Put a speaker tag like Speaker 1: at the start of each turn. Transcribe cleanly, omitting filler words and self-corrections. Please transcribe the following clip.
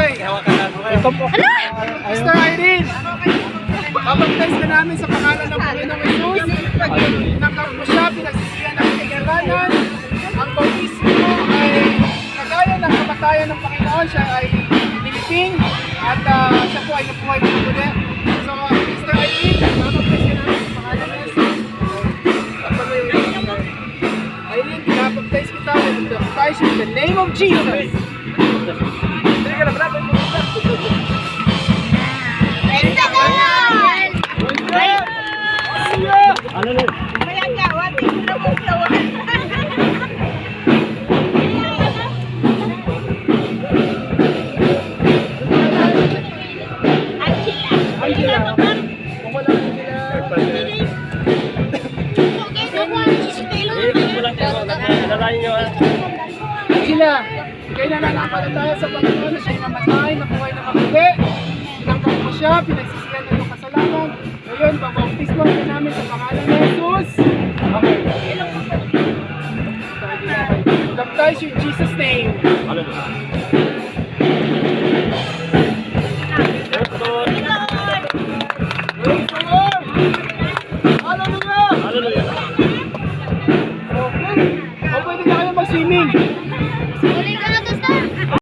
Speaker 1: Okay. Ito po. Sister Irene. Babaptize ka namin sa pangalan ng Panginoong Jesus. Tinanggap mo siya, pinagsisihan ng pinagalanan. Ang bautismo ay kagaya ng kamatayan ng Panginoon. Siya ay niliping at siya po ay nabuhay ng muli. So, Sister Irene, babaptize ka namin sa pangalan ng Jesus. Irene, pinabaptize kita with the Christ in the name of Jesus.
Speaker 2: Ano na?
Speaker 3: Kaya nga, wati ko na mo gawan.
Speaker 1: Angela. Kung wala ko Angela, kaya nananampalataya tayo sa Panginoon na siya'y namatay, nabuhay na muli. Tinanggap mo siya, pinagsisihan na yung kasalanan. Ngayon, babautismo ka namin sa pangalan ng Jesus. Okay. Baptize you in Jesus' name.